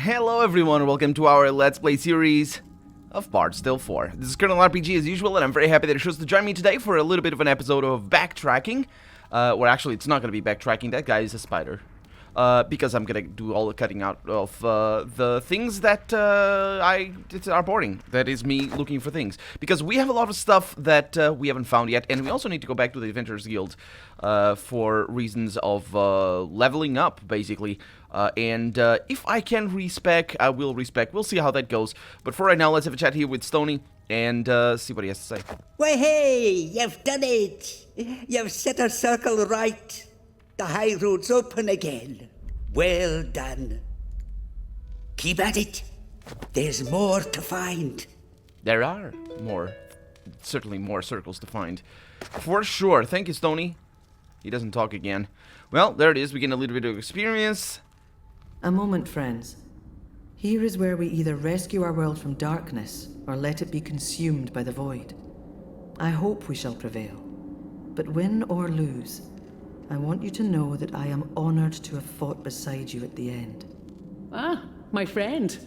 Hello everyone, welcome to our Let's Play series of Barrows Deep 4. This is Colonel RPG as usual, and I'm very happy that you chose to join me today for a little bit of an episode of backtracking. Well, actually, it's not going to be backtracking, that guy is a spider. Because I'm going to do all the cutting out of the things that are boring. That is me looking for things. Because we have a lot of stuff that we haven't found yet, and we also need to go back to the Adventurers Guild for reasons of leveling up, basically. And if I can respec, I will respec. We'll see how that goes. But for right now, let's have a chat here with Stony and see what he has to say. Why, hey, you've done it. You've set our circle right. The high road's open again. Well done. Keep at it. There's more to find. There are more, certainly more circles to find. For sure. Thank you, Stony. He doesn't talk again. Well, there it is. We get a little bit of experience. A moment, friends. Here is where we either rescue our world from darkness or let it be consumed by the void. I hope we shall prevail. But win or lose, I want you to know that I am honored to have fought beside you at the end. Ah, my friend.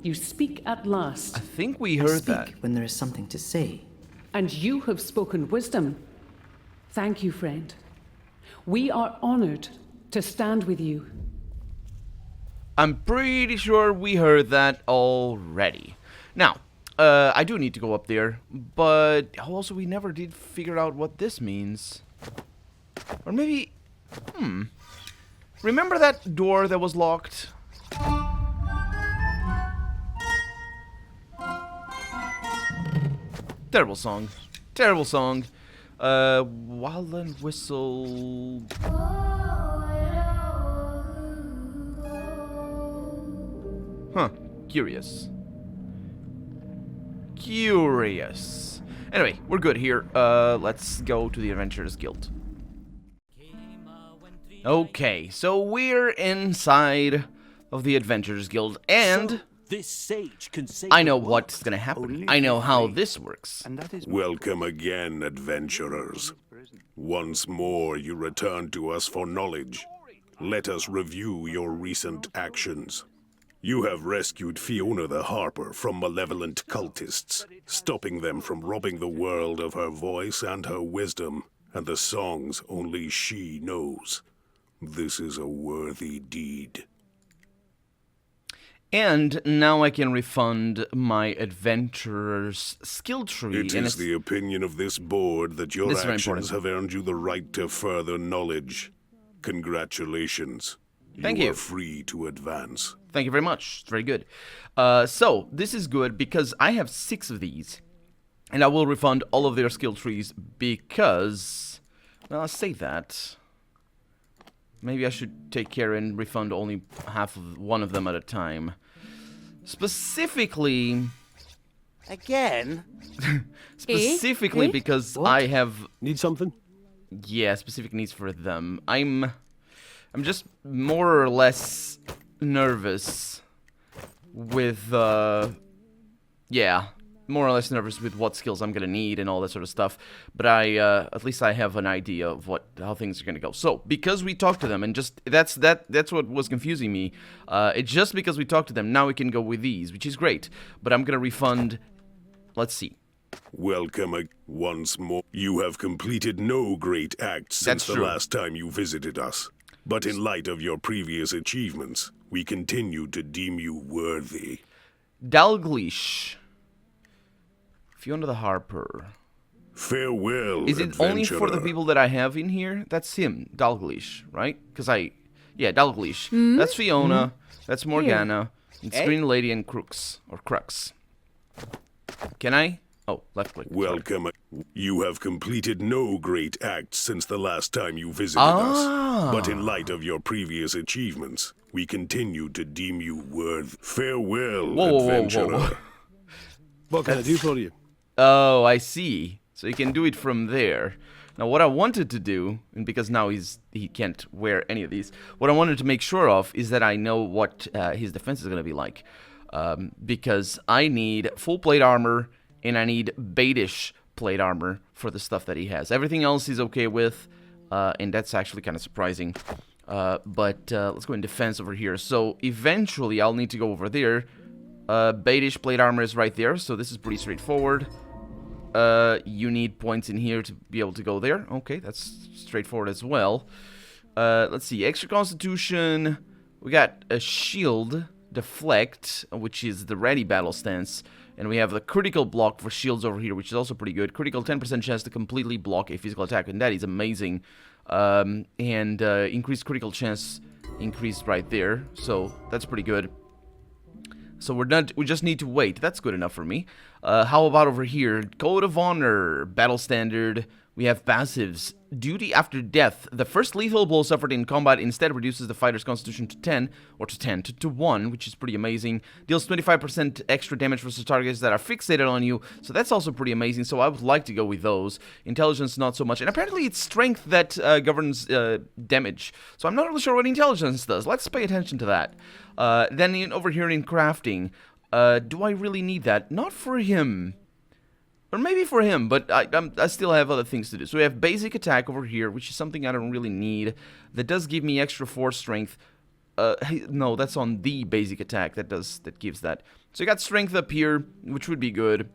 You speak at last. I think we I heard speak that. when there is something to say. And you have spoken wisdom. Thank you, friend. We are honored to stand with you. I'm pretty sure we heard that already. Now, I do need to go up there, but also we never did figure out what this means. Or maybe, remember that door that was locked? Terrible song. Terrible song. Wasteland whistle. Huh. Curious. Curious. Anyway, we're good here. Let's go to the Adventurers Guild. Okay, so we're inside of the Adventurers Guild, and this sage can say I know what's gonna happen. I know how this works. Welcome again, adventurers. Once more you return to us for knowledge. Let us review your recent actions. You have rescued Fiona the Harper from malevolent cultists, stopping them from robbing the world of her voice and her wisdom, and the songs only she knows. This is a worthy deed. And now I can refund my adventurer's skill tree. It is the opinion of this board that your actions have earned you the right to further knowledge. Congratulations. Thank you. You are free to advance. Thank you very much. It's very good. So, this is good because I have 6 of these. And I will refund all of their skill trees because... Well, I'll say that. Maybe I should take care and refund only half of one of them at a time. Specifically... Again? Specifically because What? I have... Need something? Yeah, specific needs for them. I'm just more or less nervous with, yeah, more or less nervous with what skills I'm gonna need and all that sort of stuff. But at least I have an idea of how things are gonna go. So, because we talked to them, and just, that's what was confusing me. It's just because we talked to them, now we can go with these, which is great. But I'm gonna refund, let's see. Welcome once more. You have completed no great acts since the last time you visited us. But in light of your previous achievements, we continue to deem you worthy. Dalglish. Fiona the Harper. Farewell, Is it only for the people that I have in here? That's him, Dalglish, right? Because yeah, Dalglish. That's Fiona. That's Morgana. It's Green Lady and Crux. Can I? Oh, left click. Welcome. You have completed no great acts since the last time you visited us. But in light of your previous achievements, we continue to deem you worthy. Farewell, adventurer. Whoa. What can I do for you? Oh, I see. So you can do it from there. Now, what I wanted to do, and because now he can't wear any of these, what I wanted to make sure of is that I know what his defense is going to be like. Because I need full plate armor, and I need beige plate armor for the stuff that he has. Everything else he's okay with, and that's actually kind of surprising. But let's go in defense over here. So eventually I'll need to go over there. Beige plate armor is right there, so this is pretty straightforward. You need points in here to be able to go there. Okay, that's straightforward as well. Let's see, extra constitution. We got a shield, deflect, which is the ready battle stance. And we have the critical block for shields over here, which is also pretty good. Critical 10% chance to completely block a physical attack, and that is amazing. Increased critical chance increased right there, so that's pretty good. So we just need to wait. That's good enough for me. How about over here? Code of Honor, Battle Standard. We have passives. Duty after death. The first lethal blow suffered in combat instead reduces the fighter's constitution to 10, or to 1, which is pretty amazing. Deals 25% extra damage versus targets that are fixated on you, so that's also pretty amazing, so I would like to go with those. Intelligence, not so much, and apparently it's strength that governs damage, so I'm not really sure what intelligence does. Let's pay attention to that. Then over here in crafting, do I really need that? Not for him. Or maybe for him, but I still have other things to do. So we have basic attack over here, which is something I don't really need. That does give me extra force strength. No, that's on the basic attack. That gives that. So you got strength up here, which would be good.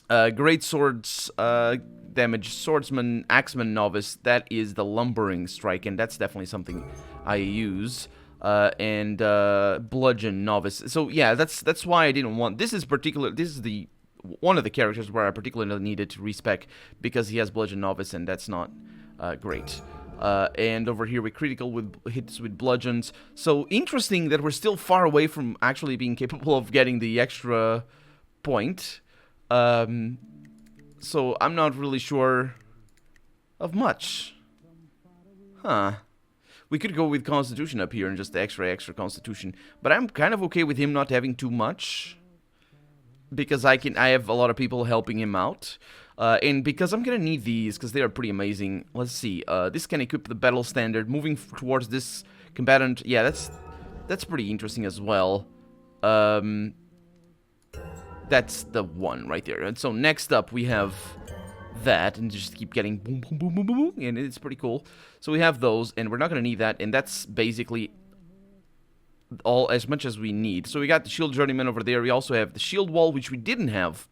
Great swords damage, swordsman, axeman, novice. That is the lumbering strike, and that's definitely something I use. And bludgeon, novice. So yeah, that's why I didn't want. This is the one of the characters where I particularly needed to respec because he has bludgeon novice, and that's not great. And over here we critical with hits with bludgeons. So interesting that we're still far away from actually being capable of getting the extra point. So I'm not really sure of much. Huh. We could go with Constitution up here and just extra Constitution, but I'm kind of okay with him not having too much. Because I have a lot of people helping him out. And because I'm gonna need these, because they are pretty amazing. Let's see, this can equip the battle standard. Moving towards this combatant, yeah, that's pretty interesting as well. That's the one right there. And so next up we have that, and just keep getting boom, boom, boom, boom, boom, boom, and it's pretty cool. So we have those, and we're not gonna need that, and that's basically all as much as we need. So we got the shield journeyman over there. We also have the shield wall, which we didn't have.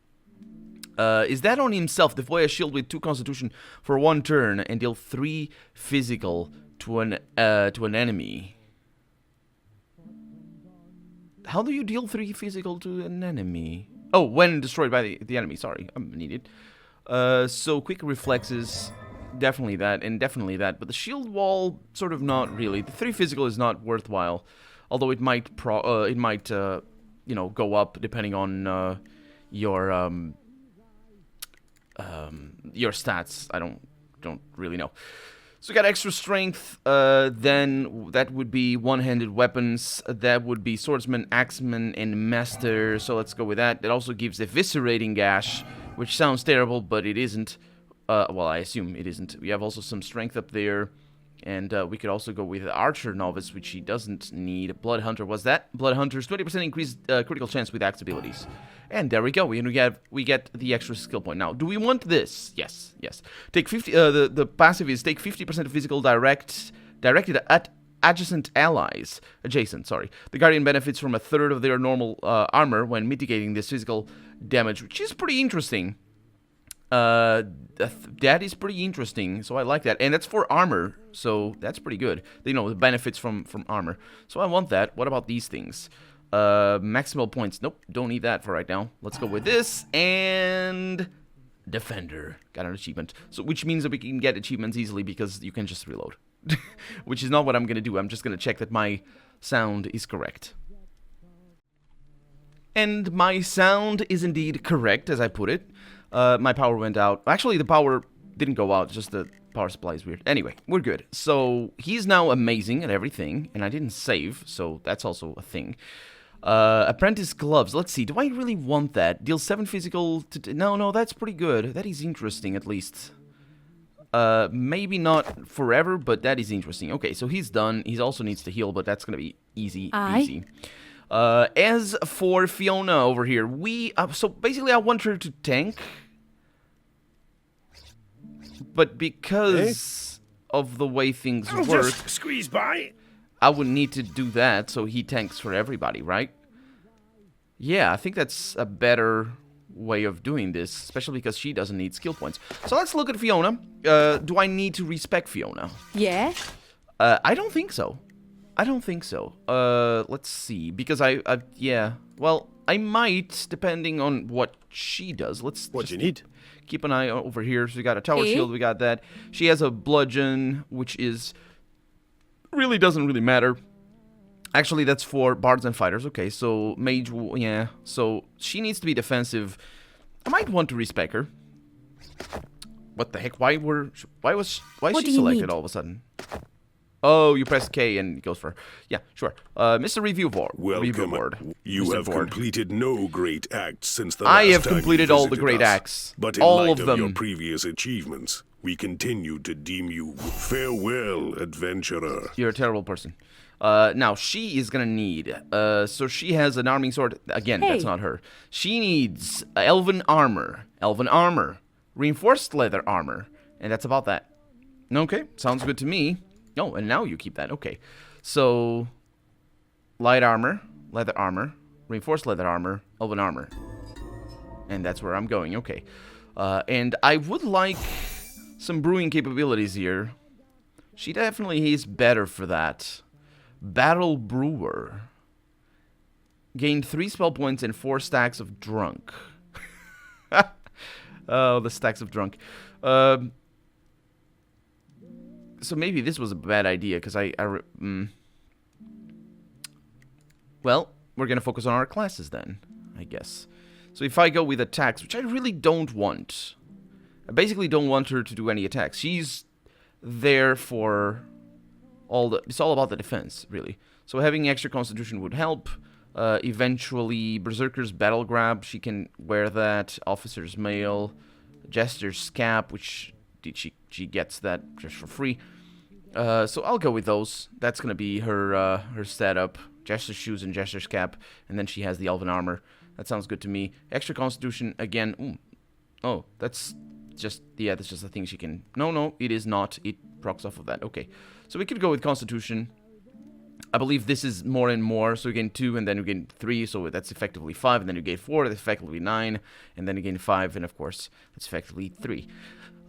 Is that on himself? Deploy a shield with 2 constitution for 1 turn and deal 3 physical to an enemy. How do you deal 3 physical to an enemy? Oh, when destroyed by the enemy. Sorry, I'm an idiot. So quick reflexes, definitely that, and definitely that. But the shield wall, sort of not really. The 3 physical is not worthwhile. Although it might, you know, go up depending on your stats. I don't really know. So we got extra strength. Then that would be one-handed weapons. That would be swordsman, axeman, and master. So let's go with that. It also gives eviscerating gash, which sounds terrible, but it isn't. Well, I assume it isn't. We have also some strength up there. And we could also go with Archer Novice, which he doesn't need. Blood Hunter was that. Blood Hunter's 20% increased critical chance with axe abilities. And there we go. We get the extra skill point. Now, do we want this? Yes, yes. Take 50. The passive is take 50% of physical directed at adjacent allies. Sorry. The Guardian benefits from 1/3 of their normal armor when mitigating this physical damage, which is pretty interesting. That is pretty interesting, so I like that, and that's for armor, so that's pretty good. You know, the benefits from armor, so I want that. What about these things? Maximal points, nope, don't need that for right now. Let's go with this, and Defender, got an achievement, so which means that we can get achievements easily because you can just reload. Which is not what I'm gonna do. I'm just gonna check that my sound is correct. And my sound is indeed correct, as I put it. My power went out. Actually, the power didn't go out, just the power supply is weird. Anyway, we're good. So, he's now amazing at everything, and I didn't save, so that's also a thing. Apprentice gloves. Let's see, do I really want that? Deal 7 physical to... No, that's pretty good. That is interesting, at least. Maybe not forever, but that is interesting. Okay, so he's done. He also needs to heal, but that's gonna be easy. As for Fiona over here, so basically I want her to tank, but because of the way things I'll work, just squeeze by. I would need to do that so he tanks for everybody, right? Yeah, I think that's a better way of doing this, especially because she doesn't need skill points. So let's look at Fiona. Do I need to respec Fiona? Yeah? I don't think so. I don't think so. Let's see, because yeah, well, I might, depending on what she does. Let's What do you need? keep an eye over here. So we got a tower Okay. shield, we got that. She has a bludgeon, which is really doesn't really matter. Actually, that's for bards and fighters. Okay, so mage, yeah. So she needs to be defensive. I might want to respec her. What the heck? Why is What she do you selected need? all of a sudden? Oh, you press K and it goes for her. Yeah, sure. Mr. Review Board. Review Welcome. Board. You Mr. have Board. completed no great acts since the I last have time you completed all the visited great us. acts. But in All light of of your them. previous achievements, we continue to deem you farewell, adventurer. You're a terrible person. Now, she is gonna need, so she has an arming sword. Again, that's Hey. not her. She needs elven armor. Elven armor. Reinforced leather armor. And that's about that. Okay, sounds good to me. Oh, and now you keep that. Okay. So, light armor, leather armor, reinforced leather armor, elven armor. And that's where I'm going. Okay. And I would like some brewing capabilities here. She definitely is better for that. Battle Brewer. Gain 3 spell points and 4 stacks of drunk. Oh, the stacks of drunk. So maybe this was a bad idea, because well, we're going to focus on our classes then, I guess. So if I go with attacks, which I really don't want. I basically don't want her to do any attacks. She's there for it's all about the defense, really. So having extra constitution would help. Eventually, Berserker's Battle Grab, she can wear that. Officer's Mail, Jester's Cap, which she gets that just for free. So I'll go with those. That's gonna be her setup. Jester's Shoes and Jester's Cap, and then she has the Elven Armor. That sounds good to me. Extra constitution again. Ooh. Oh, that's just that's just a thing she can. No, it is not. It procs off of that. Okay, so we could go with constitution. I believe this is more and more, so you gain 2, and then you gain 3, so that's effectively 5, and then you gain 4, that's effectively 9, and then you gain 5, and of course, that's effectively 3.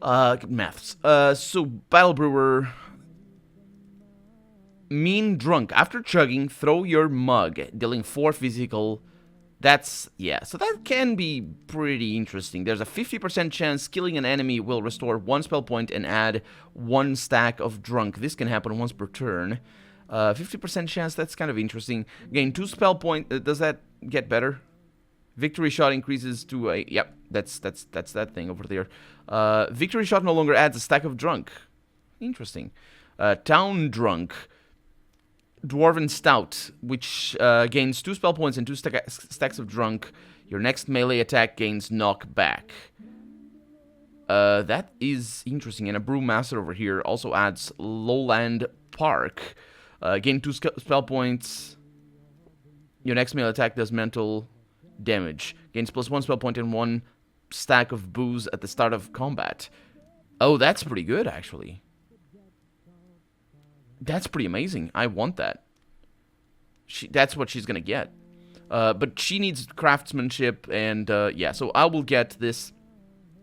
Maths. So, Battle Brewer. Mean Drunk. After chugging, throw your mug, dealing 4 physical. Yeah, so that can be pretty interesting. There's a 50% chance killing an enemy will restore 1 spell point and add 1 stack of drunk. This can happen once per turn. 50% chance, that's kind of interesting. Gain 2 spell point. Does that get better? Victory shot increases to a... Yep, that's that thing over there. Victory shot no longer adds a stack of drunk. Interesting. Town Drunk. Dwarven Stout, which gains 2 spell points and 2 stacks of drunk. Your next melee attack gains knockback. That is interesting. And a Brewmaster over here also adds Lowland Park. Gain 2 spell points. Your next melee attack does mental damage. Gains +1 spell point and 1 stack of booze at the start of combat. Oh, that's pretty good, actually. That's pretty amazing. I want that. That's what she's gonna get. But she needs craftsmanship, and yeah, so I will get this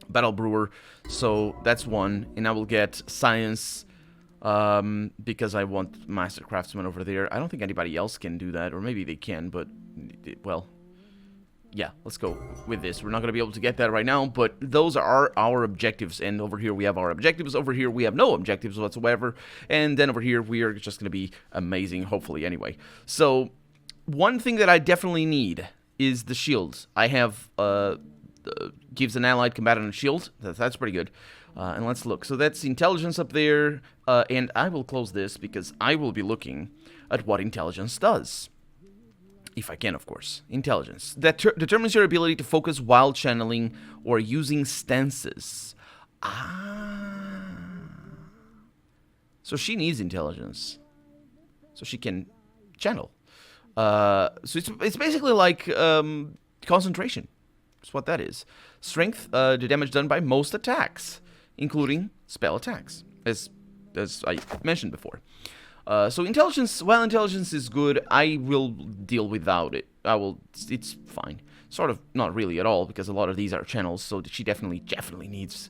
Battle Brewer. So that's 1, and I will get science. Because I want Master Craftsman over there. I don't think anybody else can do that, or maybe they can, but, well, yeah, let's go with this. We're not going to be able to get that right now, but those are our objectives, and over here we have our objectives, over here we have no objectives whatsoever, and then over here we are just going to be amazing, hopefully, anyway. So, one thing that I definitely need is the shields. I have, gives an allied combatant a shield. That's pretty good. And let's look. So that's intelligence up there, and I will close this because I will be looking at what intelligence does. If I can, of course. Intelligence. That determines your ability to focus while channeling or using stances. So she needs intelligence. So she can channel. So it's basically like concentration. That's what that is. Strength, the damage done by most attacks, including spell attacks. As as I mentioned before. So intelligence, while intelligence is good, I will deal without it. It's fine. Sort of, not really at all, because a lot of these are channels, so she definitely needs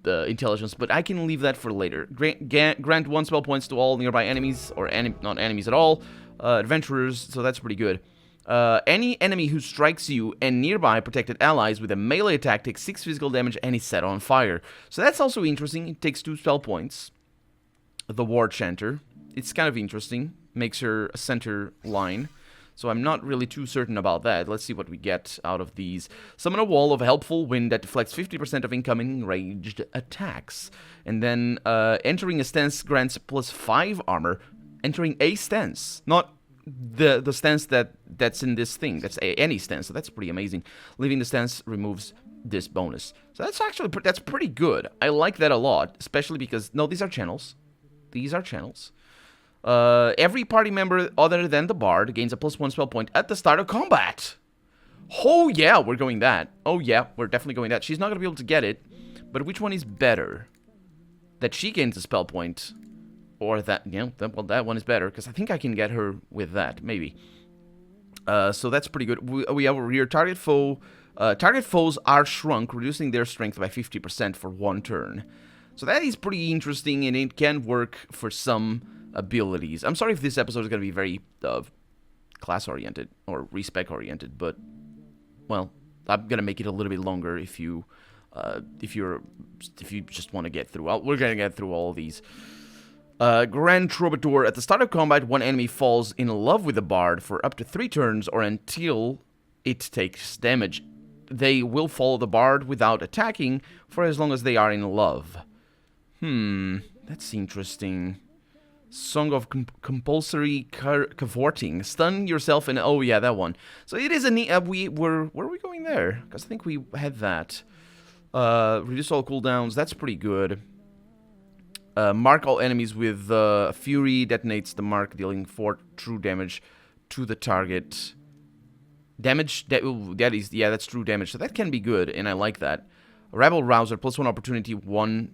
intelligence, but I can leave that for later. Grant 1 spell points to all nearby enemies, or not enemies at all, adventurers, so that's pretty good. Any enemy who strikes you and nearby protected allies with a melee attack takes 6 physical damage and is set on fire. So that's also interesting. It takes 2 spell points. The Ward Chanter. It's kind of interesting. Makes her a center line. So I'm not really too certain about that. Let's see what we get out of these. Summon a wall of helpful wind that deflects 50% of incoming ranged attacks. And then entering a stance grants +5 armor. Entering a stance. Not the stance that's in this thing. That's any stance. So that's pretty amazing. Leaving the stance removes this bonus. So that's actually that's pretty good. I like that a lot. Especially because... No, these are channels. These are channels. Every party member other than the bard gains a +1 spell point at the start of combat. Oh yeah, we're going that. Oh yeah, we're definitely going that. She's not going to be able to get it. But which one is better? That she gains a spell point, or that, well, that one is better, because I think I can get her with that, maybe. So that's pretty good. We have a rear target foe. Target foes are shrunk, reducing their strength by 50% for 1 turn. So that is pretty interesting, and it can work for some abilities. I'm sorry if this episode is going to be very class-oriented or respec-oriented, but, well, I'm going to make it a little bit longer if you just want to get through. We're going to get through all of these. Grand Troubadour. At the start of combat, one enemy falls in love with the bard for up to 3 turns or until it takes damage. They will follow the bard without attacking for as long as they are in love. That's interesting. Song of Compulsory Cavorting. Stun yourself and... Oh, yeah, that one. So it is a neat... where are we going there? Because I think we had that. Reduce all cooldowns. That's pretty good. Mark all enemies with Fury. Detonates the mark, dealing 4 true damage to the target. Damage? That's true damage. So that can be good, and I like that. Rabble Rouser. +1 opportunity. 1...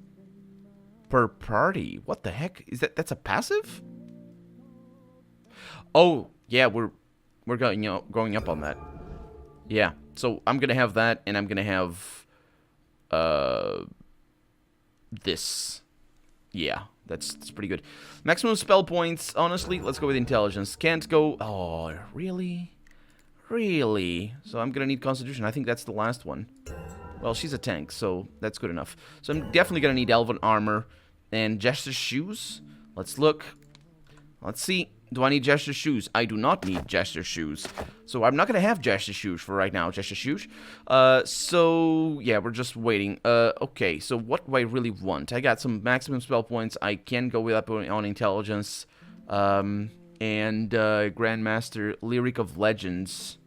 per party. What the heck? Is that's a passive? Oh, yeah, we're going up on that. Yeah. So I'm going to have that, and I'm going to have this. Yeah, that's pretty good. Maximum spell points. Honestly, let's go with intelligence. Can't go... Oh, really? Really? So I'm going to need constitution. I think that's the last one. Well, she's a tank, so that's good enough. So I'm definitely going to need Elven Armor and Jester's Shoes. Let's look. Let's see. Do I need Jester's Shoes? I do not need Jester's Shoes. So I'm not going to have Jester's Shoes for right now. Jester's Shoes. So, yeah, we're just waiting. Okay, so what do I really want? I got some maximum spell points. I can go with up on Intelligence. And Grandmaster Lyric of Legends.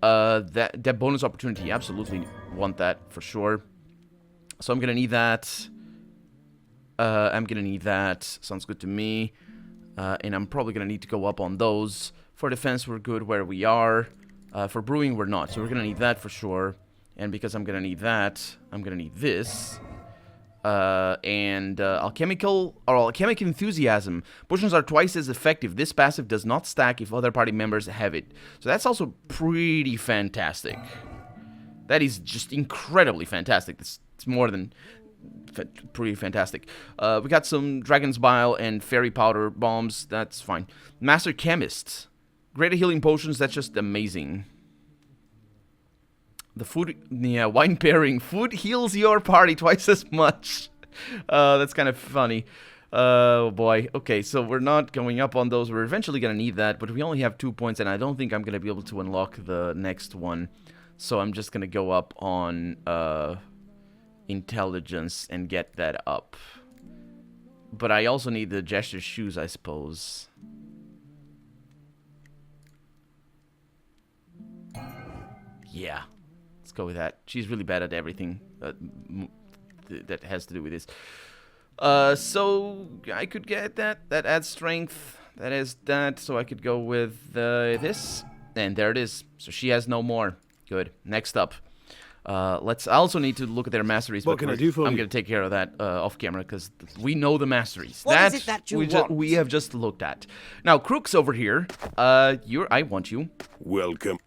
That bonus opportunity, absolutely want that for sure. So I'm gonna need that. Sounds good to me. And I'm probably gonna need to go up on those. For defense, we're good where we are. For brewing, we're not. So we're gonna need that for sure. And because I'm gonna need that, I'm gonna need this. Alchemic Enthusiasm. Potions are twice as effective. This passive does not stack if other party members have it. So that's also pretty fantastic. That is just incredibly fantastic. It's more than pretty fantastic. We got some Dragon's Bile and Fairy Powder bombs. That's fine. Master Chemist. Greater healing potions. That's just amazing. The food, yeah, wine pairing. Food heals your party twice as much. That's kind of funny. Oh boy. Okay, so we're not going up on those. We're eventually going to need that, but we only have 2 points, and I don't think I'm going to be able to unlock the next one. So I'm just going to go up on Intelligence and get that up. But I also need the Jester's Shoes, I suppose. Yeah. Let's go with that. She's really bad at everything that has to do with this. So I could get that. That adds strength. That is that. So I could go with this. And there it is. So she has no more. Good. Next up. I also need to look at their masteries. What but can I do for I'm you? going to take care of that off camera because we know the masteries. What is it that you want? We have just looked at. Now, Crooks over here. I want you. Welcome.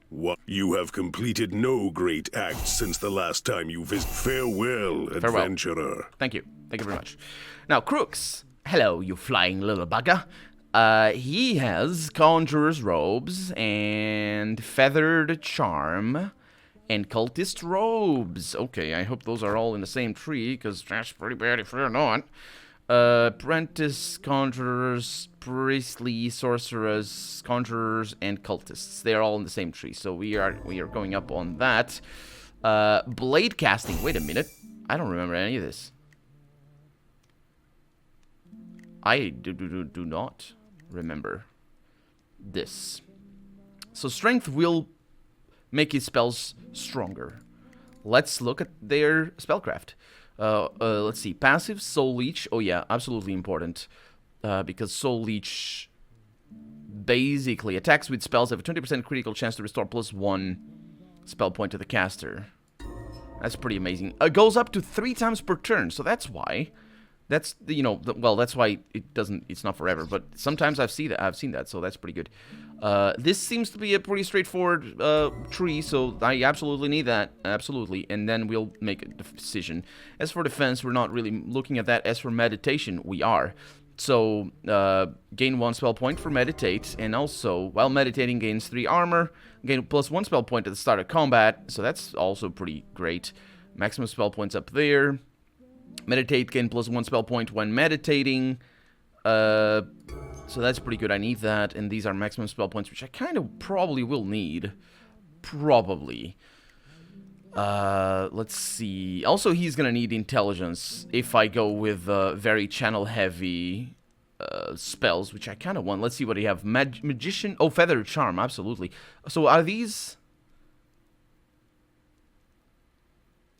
You have completed no great acts since the last time you visited. Farewell, adventurer. Thank you. Thank you very much. Now, Crooks. Hello, you flying little bugger. He has Conjurer's Robes and Feathered Charm and Cultist Robes. Okay, I hope those are all in the same tree, because that's pretty bad if they're not. Apprentice, Conjurers, Priestly, Sorcerers, Conjurers, and Cultists. They're all in the same tree, so we are going up on that. Blade Casting. Wait a minute. I don't remember any of this. I do not remember this. So Strength will make his spells stronger. Let's look at their spellcraft. Let's see. Passive, Soul Leech. Oh yeah, absolutely important. Because Soul Leech basically attacks with spells have a 20% critical chance to restore +1 spell point to the caster. That's pretty amazing. It goes up to 3 times per turn, so that's why. That's, you know, well, that's why it's not forever, but sometimes I've seen that, so that's pretty good. This seems to be a pretty straightforward tree, so I absolutely need that, absolutely, and then we'll make a decision. As for defense, we're not really looking at that. As for meditation, we are. So, gain 1 spell point for meditate, and also, while meditating, gains 3 armor, gain +1 spell point at the start of combat, so that's also pretty great. Maximum spell points up there. Meditate, gain +1 spell point when meditating. So that's pretty good. I need that. And these are maximum spell points, which I kind of probably will need. Probably. Let's see. Also, he's going to need intelligence if I go with very channel-heavy spells, which I kind of want. Let's see what he have. Magician. Oh, Feathered Charm. Absolutely. So are these...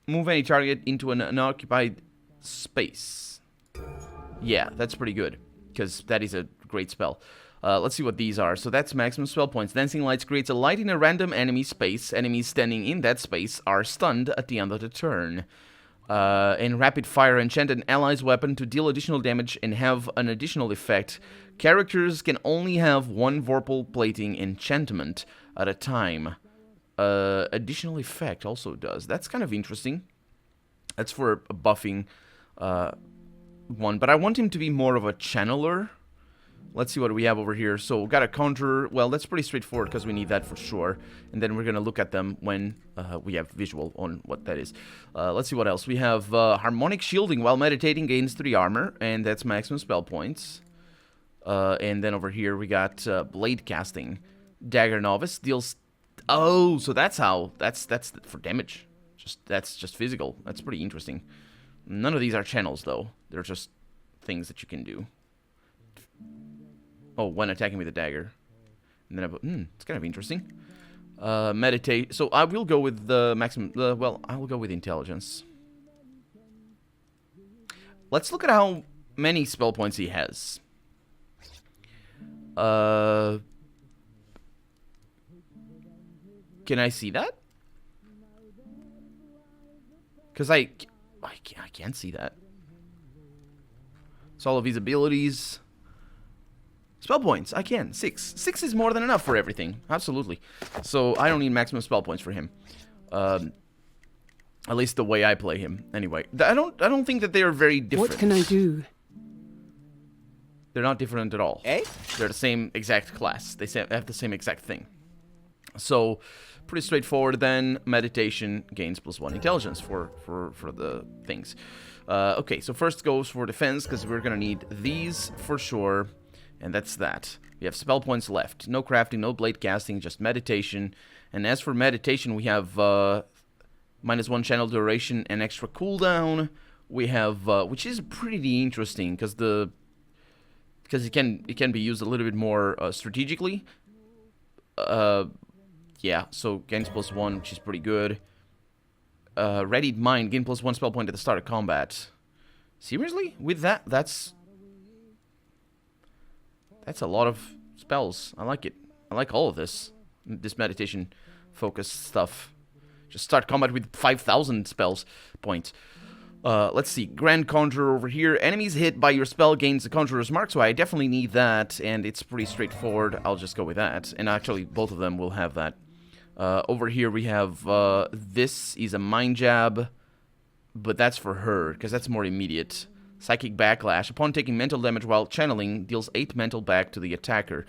Move any target into an unoccupied space. Yeah, that's pretty good, because that is a great spell. Let's see what these are. So that's maximum spell points. Dancing Lights creates a light in a random enemy space. Enemies standing in that space are stunned at the end of the turn. And Rapid Fire enchant an ally's weapon to deal additional damage and have an additional effect. Characters can only have 1 Vorpal Plating enchantment at a time. Additional effect also does. That's kind of interesting. That's for a buffing one, but I want him to be more of a channeler. Let's see what we have over here. So, got a Conjurer. Well, that's pretty straightforward because we need that for sure. And then we're going to look at them when we have visual on what that is. Let's see what else. We have Harmonic Shielding. While meditating, gains 3 armor, and that's maximum spell points. And then over here, we got Blade Casting. Dagger Novice deals... Oh, so that's how... That's for damage. That's just physical. That's pretty interesting. None of these are channels, though. They're just things that you can do. Oh, when attacking with a dagger. And then it's kind of interesting. Meditate. So I will go with the maximum... well, I will go with intelligence. Let's look at how many spell points he has. Can I see that? Because I can't see that. It's all of his abilities. Spell points, I can. 6. 6 is more than enough for everything. Absolutely. So I don't need maximum spell points for him. At least the way I play him. Anyway, I don't think that they are very different. What can I do? They're not different at all. Eh? They're the same exact class. They have the same exact thing. So, pretty straightforward then. Meditation gains +1 intelligence for the things. Okay, so first goes for defense, because we're going to need these for sure. And that's that. We have spell points left. No crafting, no blade casting, just meditation. And as for meditation, we have -1 channel duration and extra cooldown. We have, which is pretty interesting, because it can be used a little bit more strategically. Yeah, so gains +1, which is pretty good. Readied Mind, gain +1 spell point at the start of combat. Seriously? With that, that's a lot of spells. I like it. I like all of this meditation focused stuff. Just start combat with 5,000 spells points. Let's see. Grand Conjurer over here. Enemies hit by your spell gains the Conjurer's Mark, so I definitely need that, and it's pretty straightforward. I'll just go with that. And actually, both of them will have that. Over here we have, this is a Mind Jab, but that's for her, because that's more immediate. Psychic Backlash. Upon taking mental damage while channeling, deals 8 mental back to the attacker.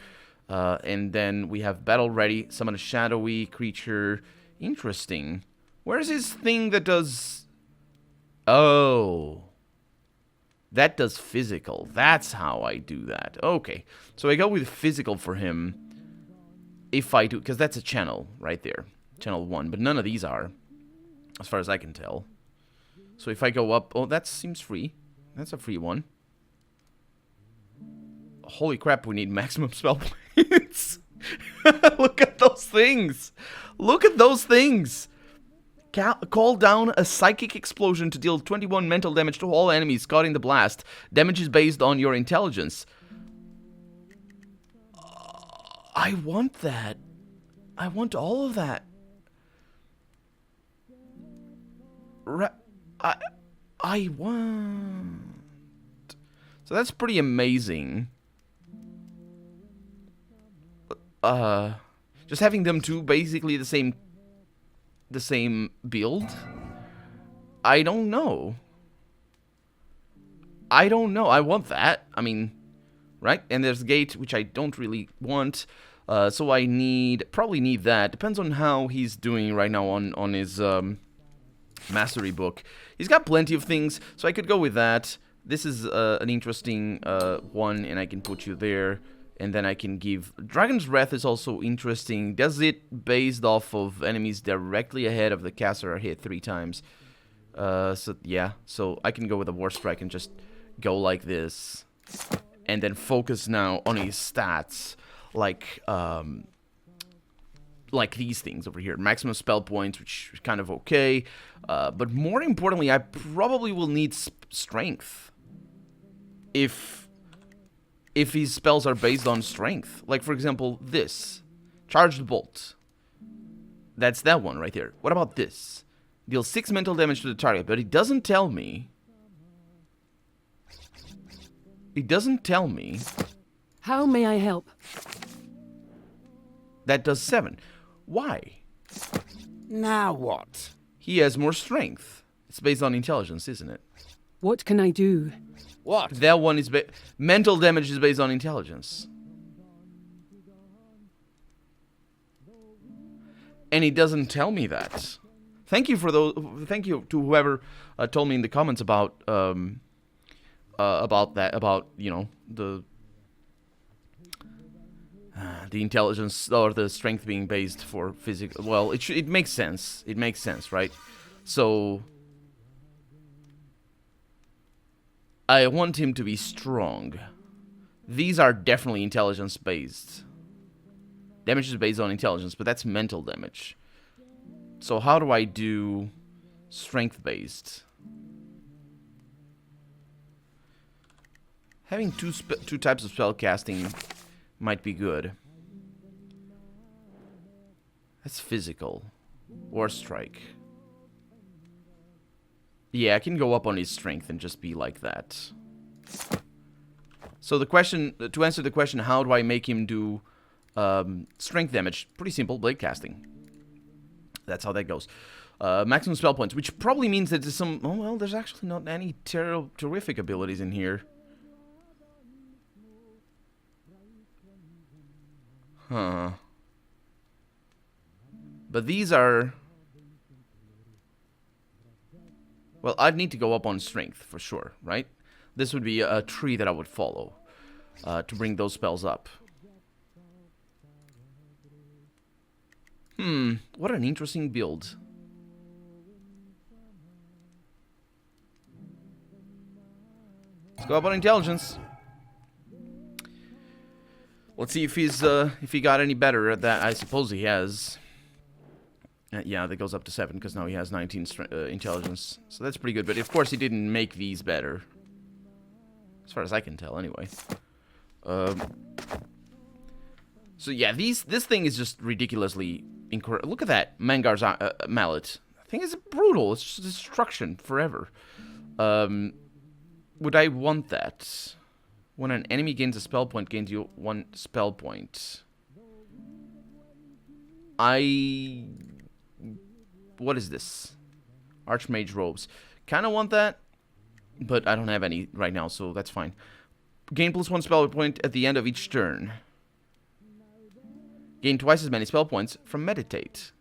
And then we have Battle Ready. Summon a shadowy creature. Interesting. Where's his thing that does... Oh, that does physical. That's how I do that. Okay, so I go with physical for him. If I do, because that's a channel right there, channel 1. But none of these are, as far as I can tell. So if I go up, oh, that seems free. That's a free one. Holy crap, we need maximum spell points. Look at those things. Look at those things. Call down a psychic explosion to deal 21 mental damage to all enemies caught in the blast. Damage is based on your intelligence. I want that. I want all of that. I want... So that's pretty amazing. Just having them two basically the same build? I don't know. I want that. I mean, right? And there's Gate, which I don't really want. So I probably need that. Depends on how he's doing right now on his mastery book. He's got plenty of things, so I could go with that. This is an interesting one, and I can put you there. And then I can give... Dragon's Breath is also interesting. Does it based off of enemies directly ahead of the caster are hit 3 times. So, yeah. So, I can go with a War Strike and just go like this. And then focus now on his stats. Like these things over here. Maximum spell points, which is kind of okay. But more importantly, I probably will need strength. If his spells are based on strength. Like, for example, this. Charged Bolt. That's that one right there. What about this? Deals 6 mental damage to the target, but it doesn't tell me. It doesn't tell me. How may I help? That does 7. Why? Now what? He has more strength. It's based on intelligence, isn't it? What can I do? What? That one is... Mental damage is based on intelligence. And it doesn't tell me that. Thank you for those... Thank you to whoever told me in the comments about that. About, you know, the intelligence or the strength being based for physical... Well, it makes sense. It makes sense, right? So... I want him to be strong. These are definitely intelligence-based. Damage is based on intelligence, but that's mental damage. So how do I do strength-based? Having two types of spell casting might be good. That's physical. Or strike. Yeah, I can go up on his strength and just be like that. So the question, to answer the question, how do I make him do strength damage? Pretty simple, blade casting. That's how that goes. Maximum spell points, which probably means that there's some... Oh, well, there's actually not any terrific abilities in here. Huh. But these are... Well, I'd need to go up on strength, for sure, right? This would be a tree that I would follow to bring those spells up. What an interesting build. Let's go up on intelligence. Let's see if he got any better at that. I suppose he has. Yeah, that goes up to 7 because now he has 19 intelligence. So that's pretty good. But of course he didn't make these better. As far as I can tell, anyway. So yeah, this thing is just ridiculously incorrect. Look at that. Mangar's mallet. I think it's brutal. It's just destruction forever. Would I want that? When an enemy gains a spell point, gains you 1 spell point. What is this? Archmage robes. Kind of want that, but I don't have any right now, so that's fine. Gain +1 spell point at the end of each turn. Gain twice as many spell points from meditate.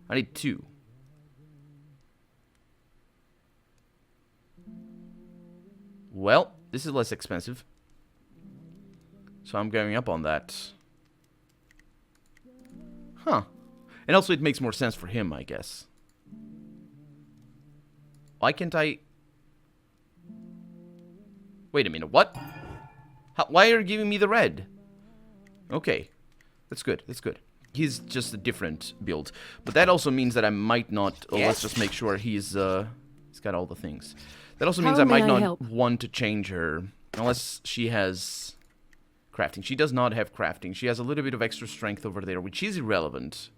I need 2. Well, this is less expensive, so I'm going up on that. Huh. And also it makes more sense for him, I guess. Why can't I... Wait a minute, what? Why are you giving me the red? Okay. That's good, that's good. He's just a different build. But that also means that I might not... Oh, let's just make sure he's got all the things. That also means I might not want to change her. Unless she has... crafting. She does not have crafting. She has a little bit of extra strength over there, which is irrelevant.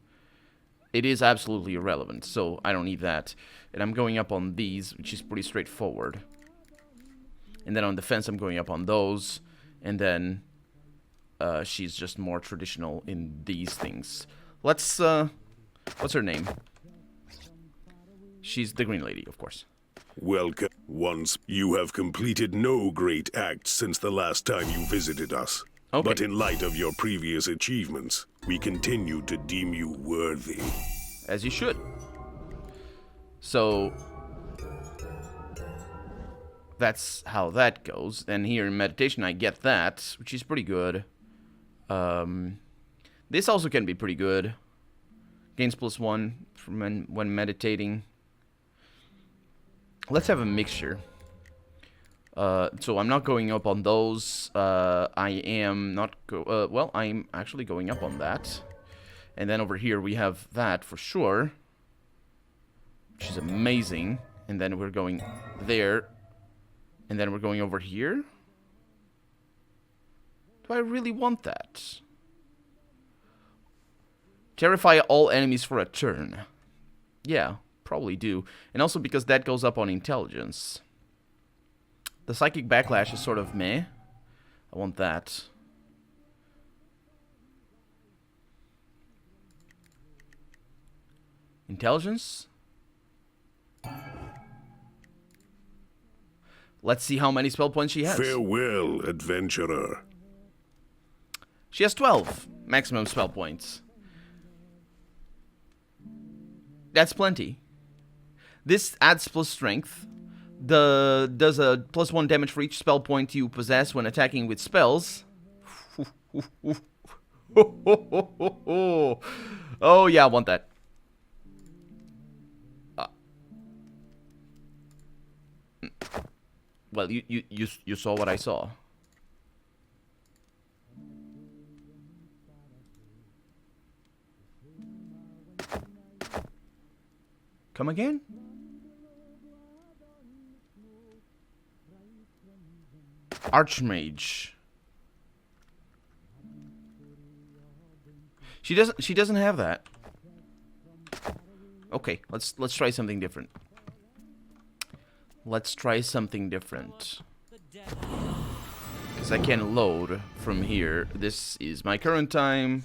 It is absolutely irrelevant, so I don't need that. And I'm going up on these, which is pretty straightforward. And then on defense, I'm going up on those. And then she's just more traditional in these things. Let's, what's her name? She's the Green Lady, of course. Welcome. Once you have completed no great acts since the last time you visited us. Okay. But in light of your previous achievements, we continue to deem you worthy. As you should. So that's how that goes. Then here in meditation I get that, which is pretty good. This also can be pretty good. Gains +1 from when meditating. Let's have a mixture. So I'm not going up on those. I am not well, I'm actually going up on that. And then over here we have that for sure, which is amazing. And then we're going there. And then we're going over here. Do I really want that? Terrify all enemies for a turn. Yeah, probably do. And also because that goes up on intelligence. The psychic backlash is sort of meh. I want that. Intelligence? Let's see how many spell points she has. Farewell, adventurer. She has 12 maximum spell points. That's plenty. This adds plus strength. Does a +1 damage for each spell point you possess when attacking with spells. Oh yeah, I want that. Well, you saw what I saw. Come again? Archmage. She doesn't have that. Okay, let's try something different. Let's try something different. Because I can load from here. This is my current time.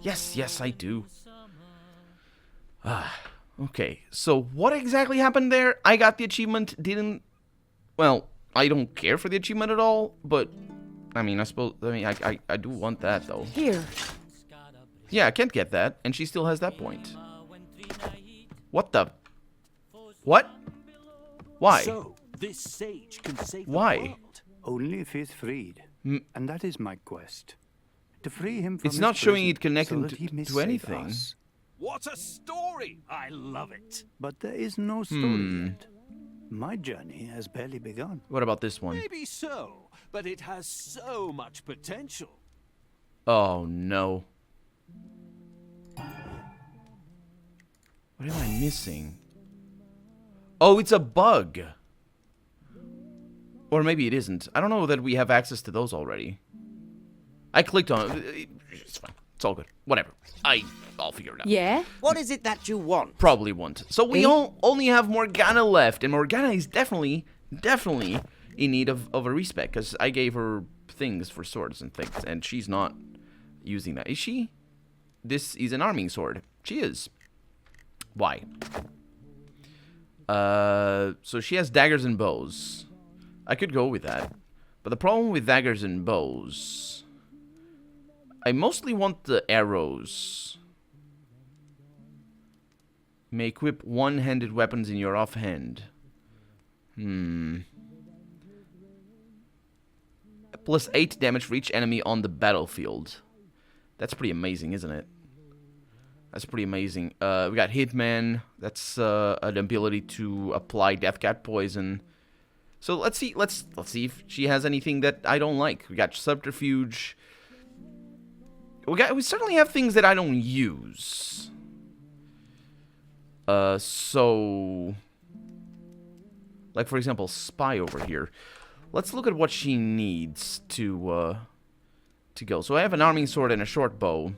Yes, I do. Okay, so what exactly happened there? I got the achievement, didn't... Well, I don't care for the achievement at all, but... I mean, I do want that, though. Here. Yeah, I can't get that, and she still has that point. What the... What? Why? So, this sage can save Why? the world. Only if he's freed. And that is my quest. To free him from It's his not showing prison it connected so that he may to save anything. us. What a story! I love it. But there is no story yet. My journey has barely begun. What about this one? Maybe so, but it has so much potential. Oh, no. What am I missing? Oh, it's a bug. Or maybe it isn't. I don't know that we have access to those already. I clicked on it. It's fine. It's all good. Whatever. I'll figure it out. Yeah? What is it that you want? Probably won't. So we only have Morgana left, and Morgana is definitely in need of a respec, because I gave her things for swords and things, and she's not using that. Is she? This is an arming sword. She is. Why? So she has daggers and bows. I could go with that. But the problem with daggers and bows, I mostly want the arrows. You may equip one-handed weapons in your offhand. Plus 8 damage for each enemy on the battlefield. That's pretty amazing, isn't it? That's pretty amazing. We got Hitman. That's an ability to apply Death Cat poison. So let's see if she has anything that I don't like. We got Subterfuge. We certainly have things that I don't use. So like for example, Spy over here. Let's look at what she needs to go. So I have an arming sword and a short bow.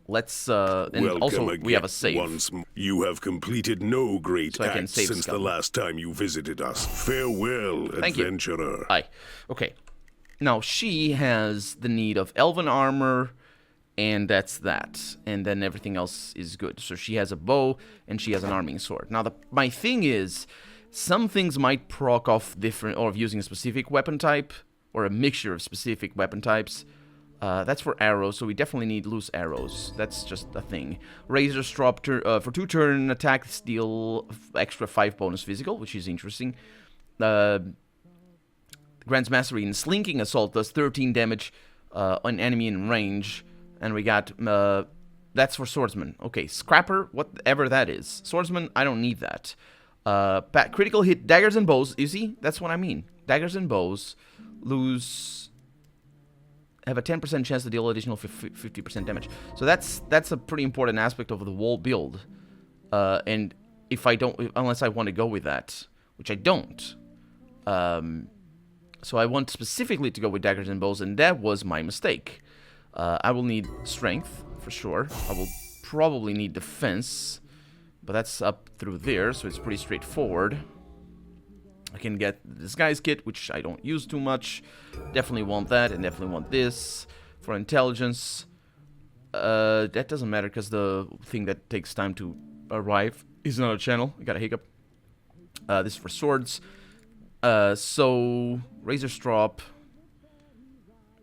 Let's and Welcome also again. we have a save. You have completed no great So I can acts save since the scum. last time you visited us. Farewell, Thank you. adventurer. Aye. Okay. Now she has the need of elven armor, and that's that. And then everything else is good. So she has a bow and she has an arming sword. Now my thing is, some things might proc off different, or of using a specific weapon type, or a mixture of specific weapon types. That's for arrows, so we definitely need loose arrows. That's just a thing. Razor's drop for 2-turn attacks deal extra 5 bonus physical, which is interesting. Grants mastery in slinking assault does 13 damage on enemy in range, and we got that's for swordsman. Okay, scrapper, whatever that is. Swordsman, I don't need that. Critical hit daggers and bows. You see, that's what I mean. Daggers and bows have a 10% chance to deal additional 50% damage. So that's a pretty important aspect of the wall build. And if I don't, unless I want to go with that, which I don't. So I want specifically to go with daggers and bows, and that was my mistake. I will need strength for sure. I will probably need defense, but that's up through there, so it's pretty straightforward. I can get this guy's kit, which I don't use too much. Definitely want that, and definitely want this. For intelligence, that doesn't matter, because the thing that takes time to arrive is not a channel. I got a hiccup. This is for swords. So, Razor's drop.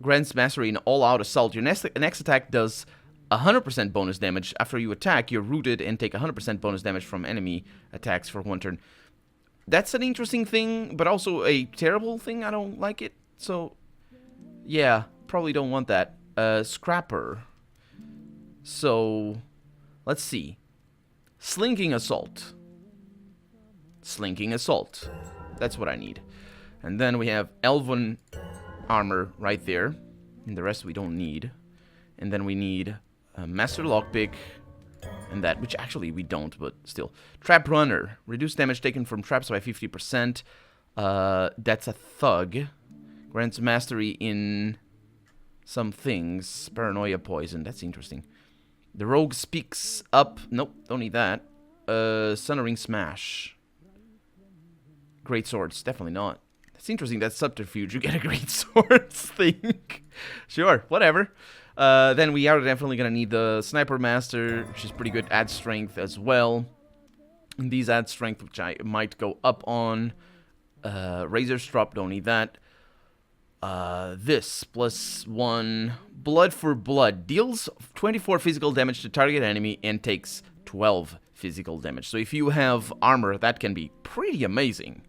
Grants mastery in all-out assault. Your next attack does 100% bonus damage. After you attack, you're rooted and take 100% bonus damage from enemy attacks for 1 turn. That's an interesting thing, but also a terrible thing. I don't like it. So, yeah, probably don't want that. Scrapper. So, let's see. Slinking assault. Slinking assault. That's what I need. And then we have elven armor right there. And the rest we don't need. And then we need a master lockpick. And that, which actually we don't, but still. Trap Runner. Reduce damage taken from traps by 50%. That's a thug. Grants mastery in some things. Paranoia poison. That's interesting. The Rogue speaks up. Nope, don't need that. Sunnering Smash. Great Swords. Definitely not. That's interesting. That's Subterfuge. You get a Great Swords thing. Sure, whatever. Then we are definitely going to need the Sniper Master, which is pretty good. Add strength as well. And these add strength, which I might go up on. Razor's drop, don't need that. This, +1. Blood for Blood. Deals 24 physical damage to target enemy and takes 12 physical damage. So if you have armor, that can be pretty amazing.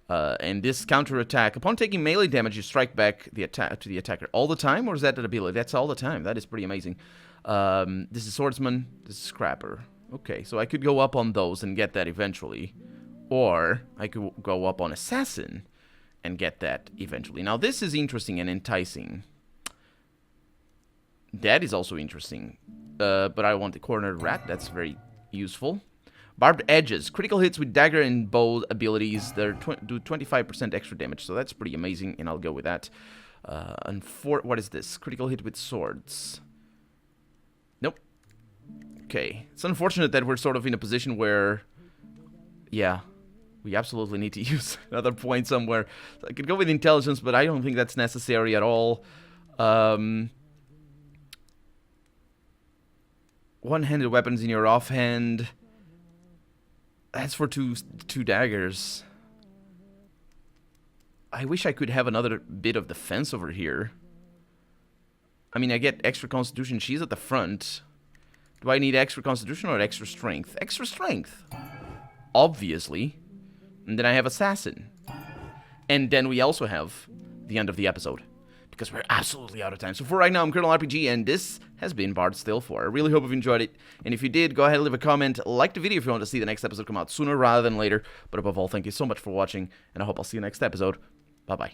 And this counterattack, upon taking melee damage, you strike back the attack to the attacker all the time, or is that an ability? That's all the time. That is pretty amazing. This is Swordsman. This is Scrapper. Okay, so I could go up on those and get that eventually, or I could go up on Assassin and get that eventually. Now this is interesting and enticing. That is also interesting, but I want the Cornered Rat. That's very useful. Barbed Edges. Critical hits with dagger and bow abilities. They do 25% extra damage, so that's pretty amazing, and I'll go with that. What is this? Critical hit with swords. Okay. It's unfortunate that we're sort of in a position where... Yeah. We absolutely need to use another point somewhere. I could go with intelligence, but I don't think that's necessary at all. One-handed weapons in your offhand. That's for two daggers. I wish I could have another bit of defense over here. I mean, I get extra constitution. She's at the front. Do I need extra constitution or extra strength? Extra strength. Obviously. And then I have assassin. And then we also have the end of the episode. Because we're absolutely out of time. So for right now, I'm Colonel RPG, and this has been Barrows Deep. I really hope you've enjoyed it. And if you did, go ahead and leave a comment. Like the video if you want to see the next episode come out sooner rather than later. But above all, thank you so much for watching, and I hope I'll see you next episode. Bye-bye.